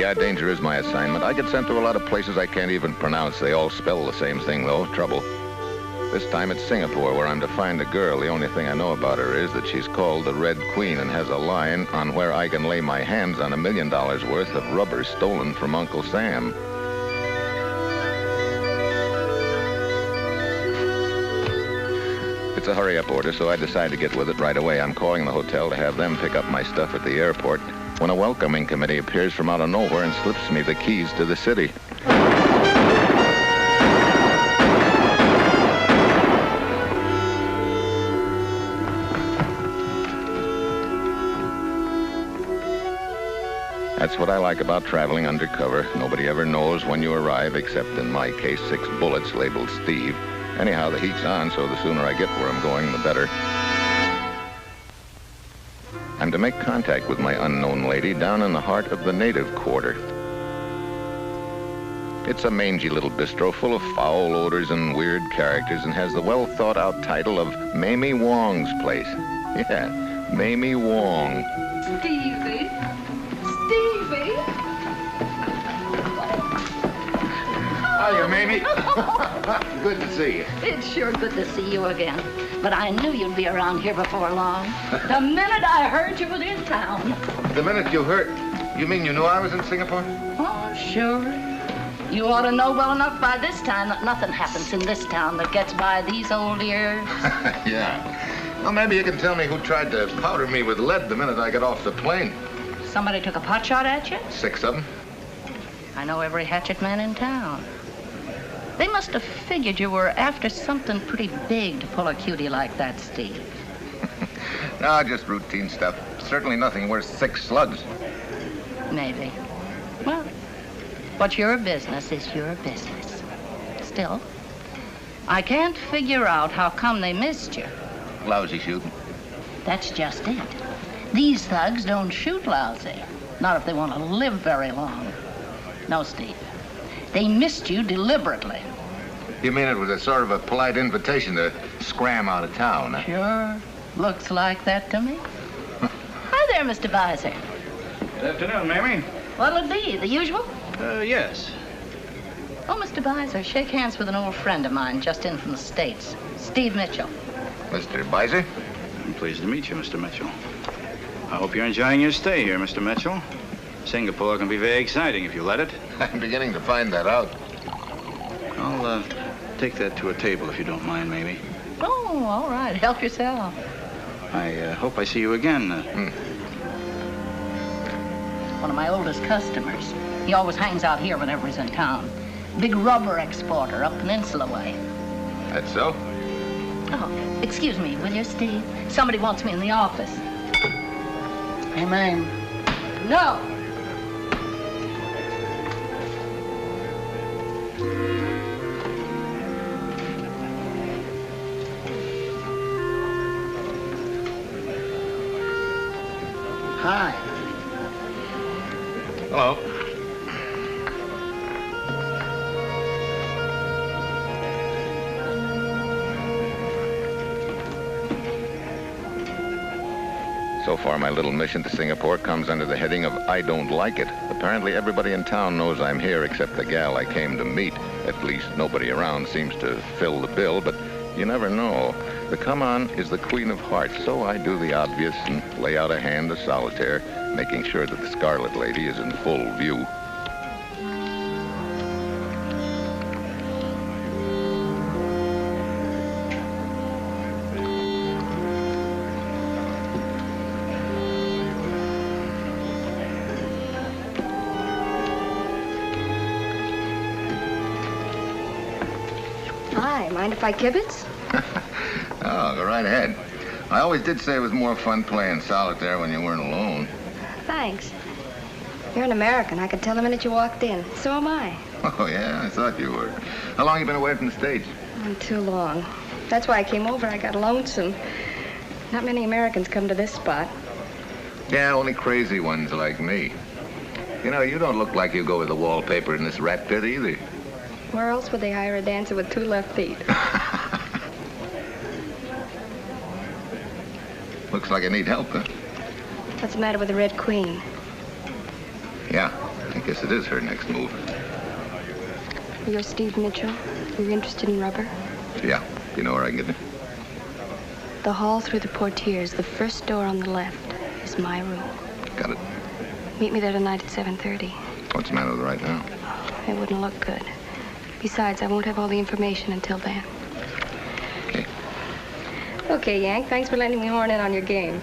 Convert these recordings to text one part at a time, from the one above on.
Yeah, danger is my assignment. I get sent to a lot of places I can't even pronounce. They all spell the same thing, though. Trouble. This time it's Singapore, where I'm to find a girl. The only thing I know about her is that she's called the Red Queen and has a line on where I can lay my hands on $1 million worth of rubber stolen from Uncle Sam. It's a hurry-up order, so I decide to get with it right away. I'm calling the hotel to have them pick up my stuff at the airport when a welcoming committee appears from out of nowhere and slips me the keys to the city. That's what I like about traveling undercover. Nobody ever knows when you arrive, except in my case, 6 bullets labeled Steve. Anyhow, the heat's on, so the sooner I get where I'm going, the better. I'm to make contact with my unknown lady down in the heart of the native quarter. It's a mangy little bistro full of foul odors and weird characters and has the well-thought-out title of Mamie Wong's Place. Yeah, Mamie Wong. Stevie? Stevie? Hiya, Mamie. Good to see you. It's sure good to see you again. But I knew you'd be around here before long. The minute I heard you was in town. The minute you heard... You mean you knew I was in Singapore? Oh, sure. You ought to know well enough by this time that nothing happens in this town that gets by these old ears. Yeah. Well, maybe you can tell me who tried to powder me with lead the minute I got off the plane. Somebody took a pot shot at you? 6 of them. I know every hatchet man in town. They must have figured you were after something pretty big to pull a cutie like that, Steve. No, just routine stuff. Certainly nothing worth 6 slugs. Maybe. Well, what's your business is your business. Still, I can't figure out how come they missed you. Lousy shooting. That's just it. These thugs don't shoot lousy. Not if they want to live very long. No, Steve. They missed you deliberately. You mean it was a sort of a polite invitation to scram out of town, huh? Sure. Looks like that to me. Hi there, Mr. Visor. Good afternoon, Mamie. What'll it be? The usual? Yes. Oh, Mr. Visor, shake hands with an old friend of mine just in from the States. Steve Mitchell. Mr. Beiser? I'm pleased to meet you, Mr. Mitchell. I hope you're enjoying your stay here, Mr. Mitchell. Singapore can be very exciting if you let it. I'm beginning to find that out. I'll take that to a table if you don't mind, maybe. Oh, all right. Help yourself. I hope I see you again. One of my oldest customers. He always hangs out here whenever he's in town. Big rubber exporter up Peninsula way. That's so? Oh, excuse me, will you, Steve? Somebody wants me in the office. Hey, ma'am. No. Hi. Hello. So far, my little mission to Singapore comes under the heading of I don't like it. Apparently, everybody in town knows I'm here except the gal I came to meet. At least, nobody around seems to fill the bill, but you never know. The come-on is the Queen of Hearts, so I do the obvious and lay out a hand of solitaire, making sure that the Scarlet Lady is in full view. Hi, mind if I kibitz? Oh, go right ahead. I always did say it was more fun playing solitaire when you weren't alone. Thanks. You're an American. I could tell the minute you walked in. So am I. Oh, yeah? I thought you were. How long you been away from the States? Too long. That's why I came over. I got lonesome. Not many Americans come to this spot. Yeah, only crazy ones like me. You know, you don't look like you go with the wallpaper in this rat pit either. Where else would they hire a dancer with 2 left feet? Looks like I need help, huh? What's the matter with the Red Queen? Yeah, guess it is her next move. You're Steve Mitchell. You're interested in rubber? Yeah. You know where I can get it? The hall through the portieres, the first door on the left, is my room. Got it. Meet me there tonight at 7:30. What's the matter with her right now? It wouldn't look good. Besides, I won't have all the information until then. Okay. Okay, Yank. Thanks for letting me horn in on your game.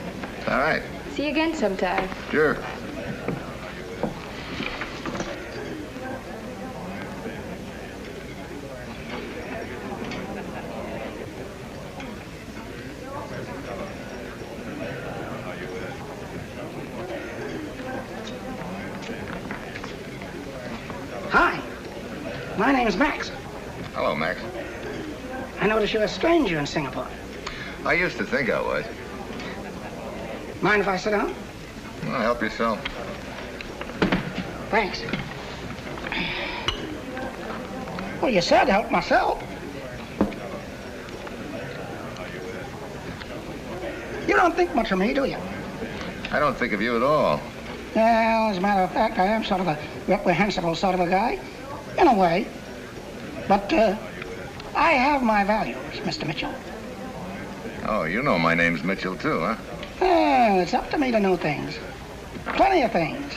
All right. See you again sometime. Sure. Hi. My name is Max. Hello, Max. I notice you're a stranger in Singapore. I used to think I was. Mind if I sit down? Well, help yourself. Thanks. Well, you said help myself. You don't think much of me, do you? I don't think of you at all. Well, as a matter of fact, I am sort of a reprehensible sort of a guy, in a way. But I have my values, Mr. Mitchell. Oh, you know my name's Mitchell, too, huh? Well, it's up to me to know things. Plenty of things.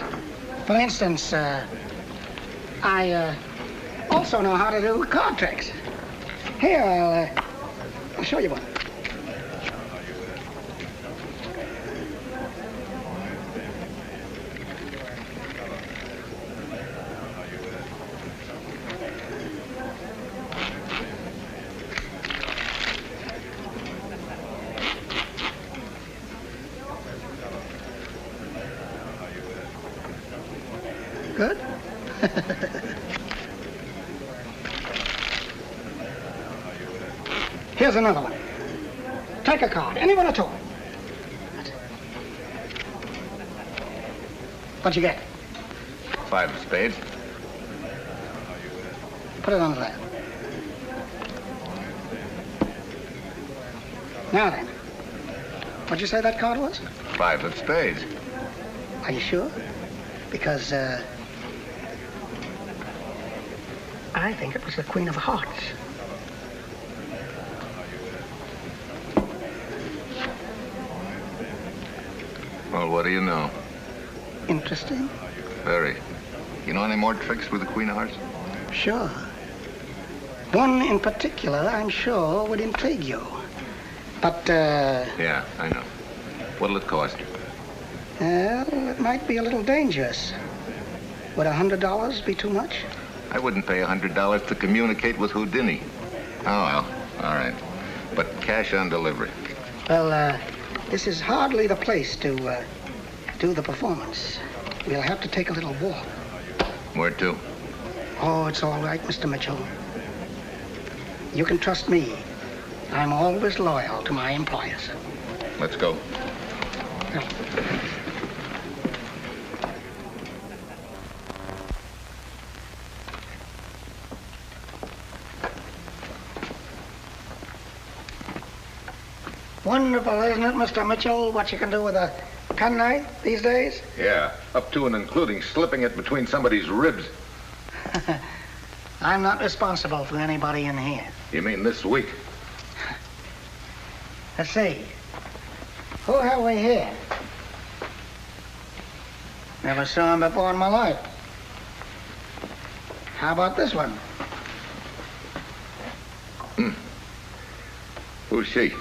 For instance, I also know how to do card tricks. Here, I'll show you one. Good? Here's another one. Take a card, any one at all. What'd you get? 5 of spades. Put it on there. Now then, what'd you say that card was? 5 of spades. Are you sure? Because, I think it was the Queen of Hearts. Well, what do you know? Interesting. Very. You know any more tricks with the Queen of Hearts? Sure. One in particular, I'm sure, would intrigue you. But, Yeah, I know. What'll it cost? well, it might be a little dangerous. Would $100 be too much? I wouldn't pay $100 to communicate with Houdini. Oh, well, all right. But cash on delivery. Well, this is hardly the place to do the performance. We'll have to take a little walk. Where to? Oh, it's all right, Mr. Mitchell. You can trust me. I'm always loyal to my employers. Let's go. Wonderful, isn't it, Mr. Mitchell, what you can do with a penknife these days? Yeah, up to and including slipping it between somebody's ribs. I'm not responsible for anybody in here. You mean this week? Let's see. Who have we here? Never saw him before in my life. How about this one? Who's she?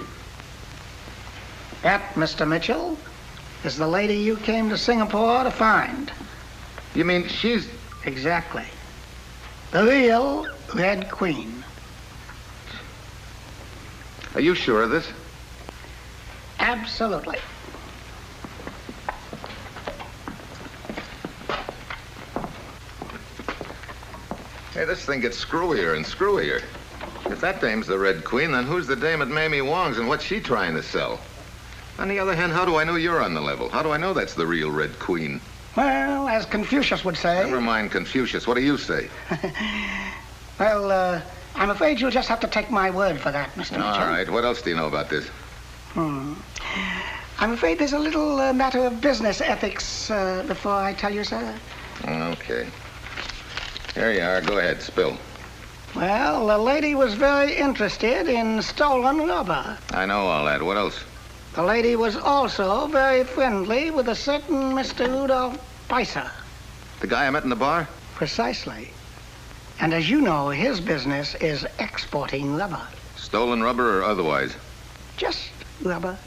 That, Mr. Mitchell, is the lady you came to Singapore to find. You mean she's... Exactly. The real Red Queen. Are you sure of this? Absolutely. Hey, this thing gets screwier and screwier. If that dame's the Red Queen, then who's the dame at Mamie Wong's and what's she trying to sell? On the other hand, how do I know you're on the level? How do I know that's the real Red Queen? Well, as Confucius would say... Never mind Confucius. What do you say? Well, I'm afraid you'll just have to take my word for that, Mr. Mitchell. All right. What else do you know about this? I'm afraid there's a little matter of business ethics before I tell you, sir. Okay. Here you are. Go ahead, spill. Well, the lady was very interested in stolen rubber. I know all that. What else? The lady was also very friendly with a certain Mr. Rudolph Beiser. The guy I met in the bar? Precisely. And as you know, his business is exporting rubber. Stolen rubber or otherwise? Just rubber.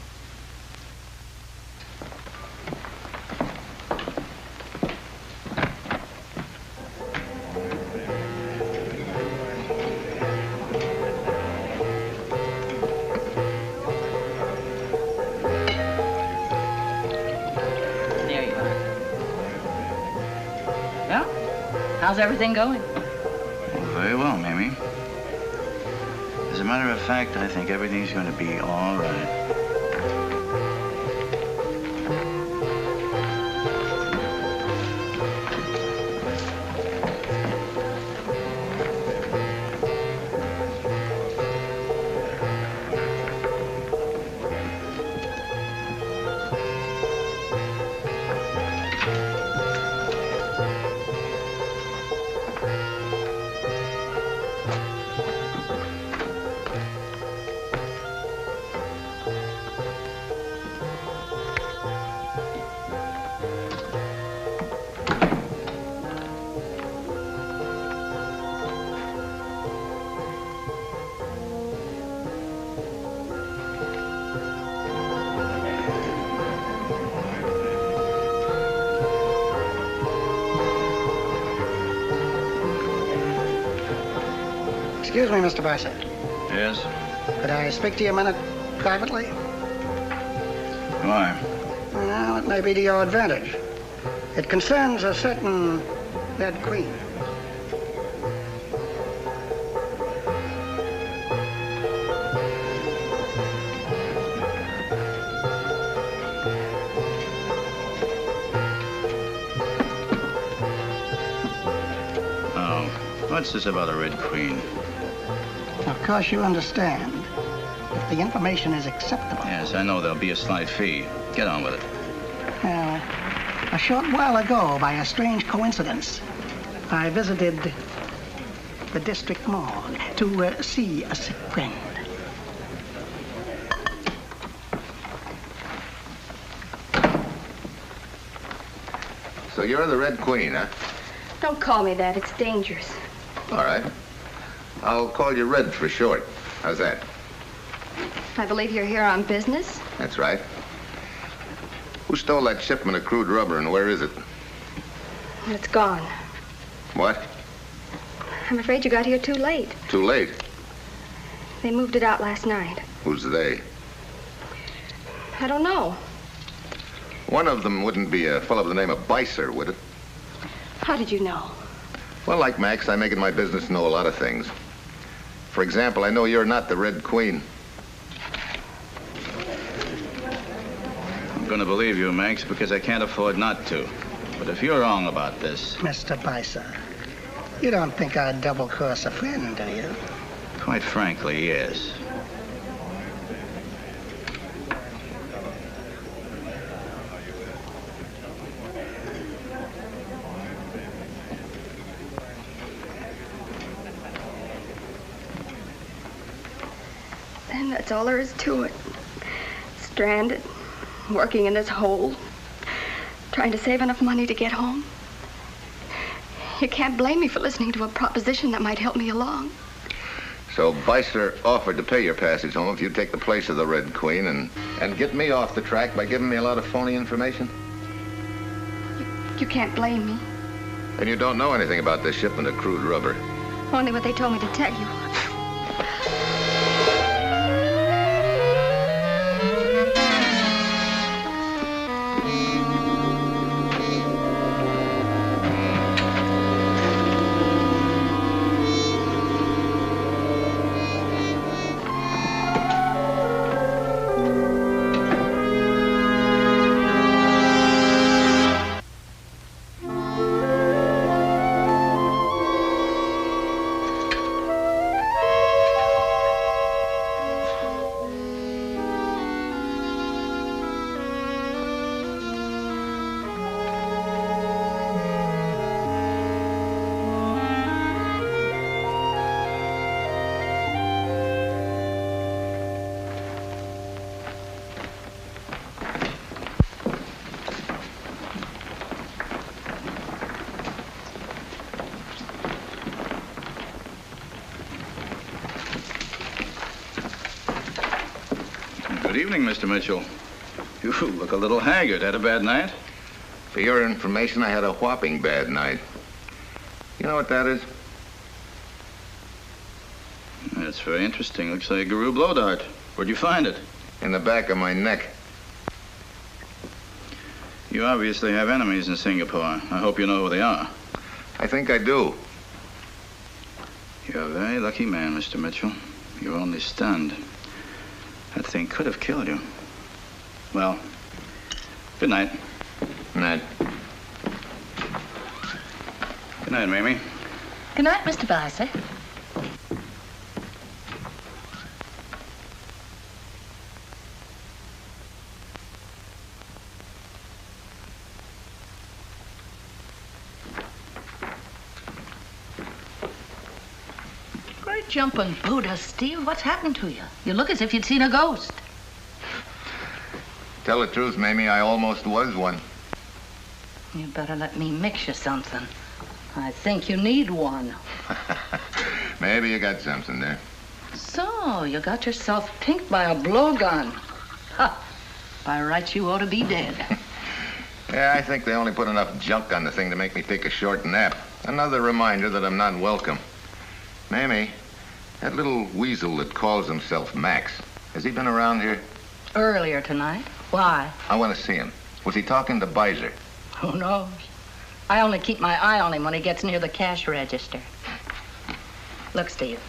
There you are. Well, how's everything going? Very well, Mamie. As a matter of fact, I think everything's going to be all right. Excuse me, Mr. Beiser. Yes? Could I speak to you a minute privately? Why? Well, it may be to your advantage. It concerns a certain Red Queen. Oh, what's this about a Red Queen? Of course, you understand. If the information is acceptable. Yes, I know there'll be a slight fee. Get on with it. Well, a short while ago, by a strange coincidence, I visited the district morgue to see a sick friend. So you're the Red Queen, huh? Don't call me that. It's dangerous. All right. I'll call you Red for short. How's that? I believe you're here on business. That's right. Who stole that shipment of crude rubber and where is it? It's gone. What? I'm afraid you got here too late. Too late. They moved it out last night. Who's they? I don't know. One of them wouldn't be a fellow by the name of Beiser, would it? How did you know? Well, like Max, I make it my business to know a lot of things. For example, I know you're not the Red Queen. I'm going to believe you, Max, because I can't afford not to. But if you're wrong about this... Mr. Beiser, you don't think I'd double-cross a friend, do you? Quite frankly, yes. Then that's all there is to it. Stranded, working in this hole, trying to save enough money to get home. You can't blame me for listening to a proposition that might help me along. So Beiser offered to pay your passage home if you'd take the place of the Red Queen and get me off the track by giving me a lot of phony information? You can't blame me. And you don't know anything about this shipment of crude rubber. Only what they told me to tell you. evening, Mr. Mitchell. You look a little haggard. Had a bad night? For your information, I had a whopping bad night. You know what that is? That's very interesting. Looks like a Guru blow dart. Where'd you find it? In the back of my neck. You obviously have enemies in Singapore. I hope you know who they are. I think I do. You're a very lucky man, Mr. Mitchell. You're only stunned. That thing could have killed you. Well, good night. Night. Good night, Mamie. Good night, Mr. Bassett. Great jumping Buddha, Steve. What's happened to you? You look as if you'd seen a ghost. Tell the truth, Mamie, I almost was one. You better let me mix you something. I think you need one. Maybe you got something there. So, you got yourself pinked by a blowgun. Ha! By rights, you ought to be dead. Yeah, I think they only put enough junk on the thing to make me take a short nap. Another reminder that I'm not welcome. Mamie, that little weasel that calls himself Max, has he been around here? Earlier tonight. Why? I want to see him. Was he talking to Beiser? Who knows? I only keep my eye on him when he gets near the cash register. Look, Steve,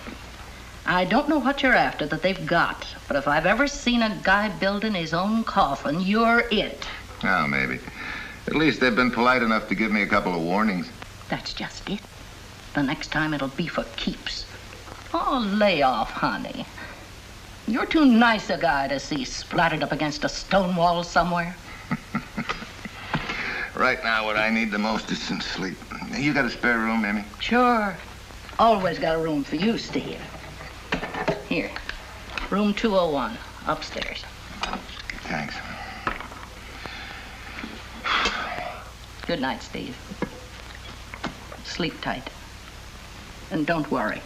I don't know what you're after that they've got, but if I've ever seen a guy building his own coffin, you're it. Oh, maybe. At least they've been polite enough to give me a couple of warnings. That's just it. The next time it'll be for keeps. Oh, lay off, honey. You're too nice a guy to see splattered up against a stone wall somewhere. Right now, what I need the most is some sleep. You got a spare room, Mamie? Sure. Always got a room for you, Steve. Here. Room 201, upstairs. Thanks. Good night, Steve. Sleep tight. And don't worry.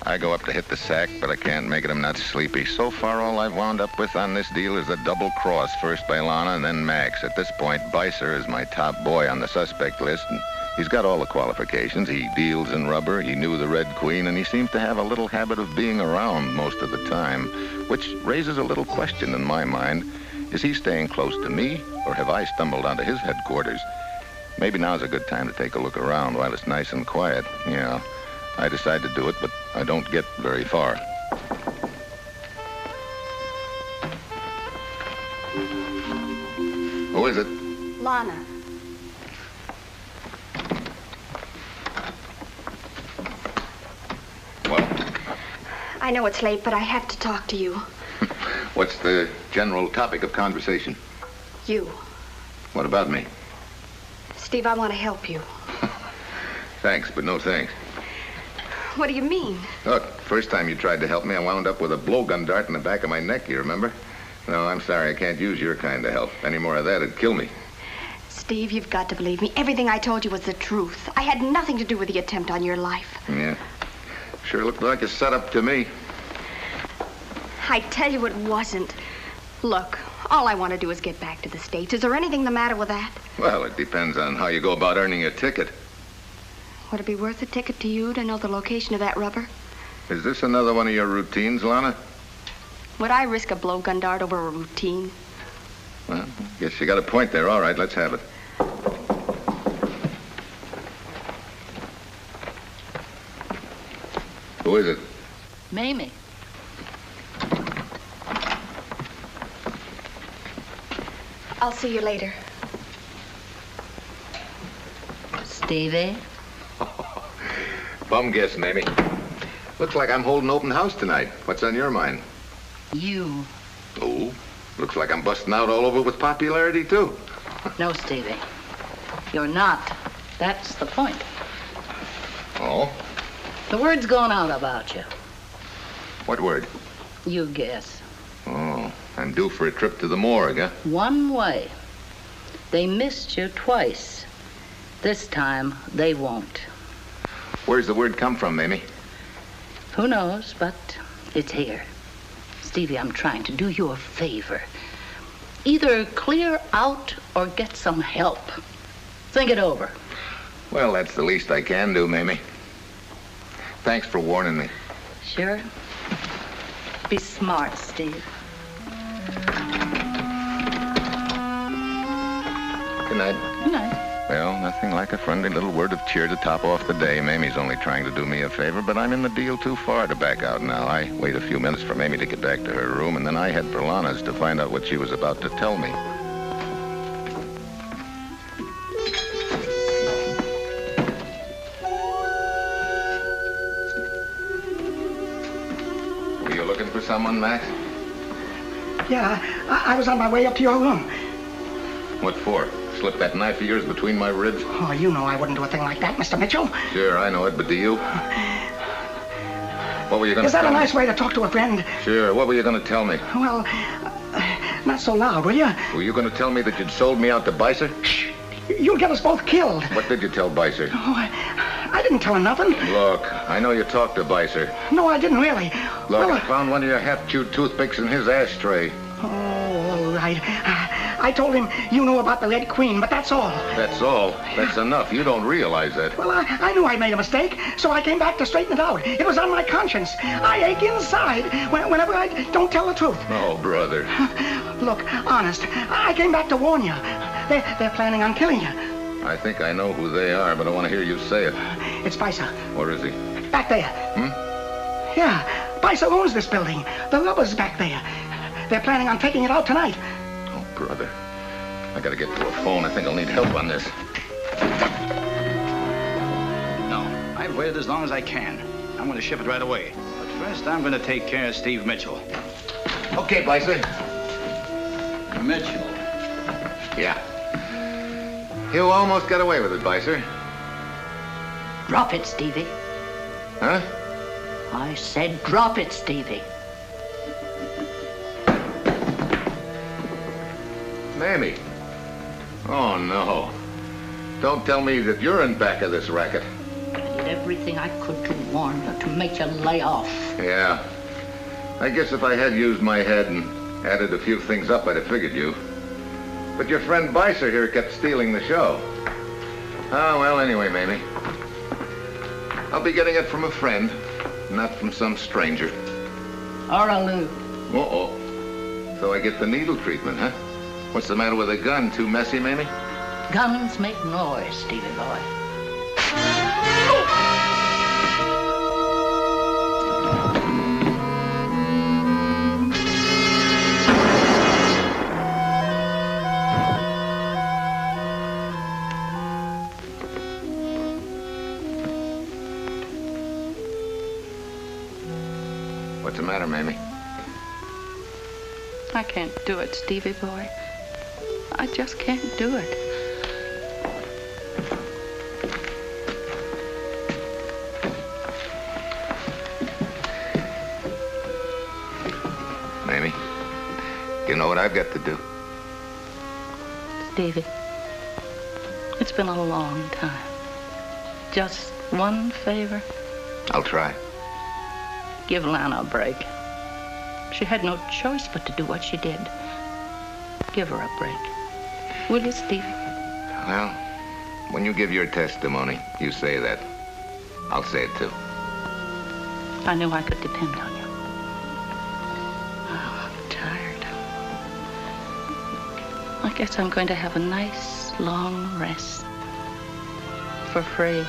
I go up to hit the sack, but I can't make it. I'm not sleepy. So far, all I've wound up with on this deal is a double cross, first by Lana and then Max. At this point, Beiser is my top boy on the suspect list, and he's got all the qualifications. He deals in rubber, he knew the Red Queen, and he seems to have a little habit of being around most of the time, which raises a little question in my mind. Is he staying close to me, or have I stumbled onto his headquarters? Maybe now's a good time to take a look around while it's nice and quiet. Yeah, I decide to do it, but I don't get very far. Who is it? Lana. Well, I know it's late, but I have to talk to you. what's the general topic of conversation? You. What about me? Steve, I want to help you. Thanks, but no thanks. What do you mean? Look, first time you tried to help me, I wound up with a blowgun dart in the back of my neck, you remember? No, I'm sorry, I can't use your kind of help. Any more of that'd kill me. Steve, you've got to believe me. Everything I told you was the truth. I had nothing to do with the attempt on your life. Yeah. Sure looked like a setup to me. I tell you it wasn't. Look, all I want to do is get back to the States. Is there anything the matter with that? Well, it depends on how you go about earning a ticket. Would it be worth a ticket to you to know the location of that rubber? Is this another one of your routines, Lana? Would I risk a blowgun dart over a routine? Well, guess you got a point there. All right, let's have it. Who is it? Mamie. I'll see you later. Stevie? Bum guess, Mamie. Looks like I'm holding open house tonight. What's on your mind? You. Oh, looks like I'm busting out all over with popularity, too. No, Stevie. You're not. That's the point. Oh? The word's gone out about you. What word? You guess. Oh, I'm due for a trip to the morgue, huh? One way. They missed you twice. This time, they won't. Where's the word come from, Mamie? Who knows, but it's here. Stevie, I'm trying to do you a favor. Either clear out or get some help. Think it over. Well, that's the least I can do, Mamie. Thanks for warning me. Sure. Be smart, Steve. Good night. Good night. Well, nothing like a friendly little word of cheer to top off the day. Mamie's only trying to do me a favor, but I'm in the deal too far to back out now. I wait a few minutes for Mamie to get back to her room, and then I head for Lana's to find out what she was about to tell me. Were you looking for someone, Max? Yeah, I was on my way up to your room. What for? Slip that knife of yours between my ribs? Oh, you know I wouldn't do a thing like that, Mr. Mitchell. Sure, I know it, but do you? What were you going to tell me? Is that a nice way to talk to a friend? Sure, what were you going to tell me? Well, not so loud, will you? Were you going to tell me that you'd sold me out to Bicer? Shh! You'll get us both killed. What did you tell Bicer? Oh, I didn't tell him nothing. Look, I know you talked to Bicer. No, I didn't really. Look, Well, I found one of your half-chewed toothpicks in his ashtray. Oh, all right. I told him you knew about the Red Queen, but that's all. That's all. That's enough. You don't realize that. Well, I knew I made a mistake, so I came back to straighten it out. It was on my conscience. I ache inside whenever I don't tell the truth. Oh, brother. Look, honest, I came back to warn you. They're planning on killing you. I think I know who they are, but I want to hear you say it. It's Bicer. Where is he? Back there. Yeah, Bicer owns this building. The rubber's back there. They're planning on taking it out tonight. Oh, brother. I gotta get to a phone. I think I'll need help on this. No, I've waited as long as I can. I'm going to ship it right away. But first, I'm going to take care of Steve Mitchell. Okay, Bicer. Mitchell. Yeah. You almost got away with it, Bicer. Drop it, Stevie. Huh? I said drop it, Stevie. Mamie. Oh, no. Don't tell me that you're in back of this racket. I did everything I could to warn you, to make you lay off. Yeah. I guess if I had used my head and added a few things up, I'd have figured you. But your friend Bicer here kept stealing the show. Oh, well, anyway, Mamie. I'll be getting it from a friend, not from some stranger. Or a Lou. Uh-oh. So I get the needle treatment, huh? What's the matter with a gun? Too messy, Mamie? Guns make noise, Stevie boy. What's the matter, Mamie? I can't do it, Stevie boy. I just can't do it. Mamie, you know what I've got to do? Stevie, it's been a long time. Just one favor. I'll try. Give Lana a break. She had no choice but to do what she did. Give her a break. Will you, Stevie? Well, when you give your testimony, you say that. I'll say it too. I knew I could depend on you. Oh, I'm tired. I guess I'm going to have a nice, long rest. For free.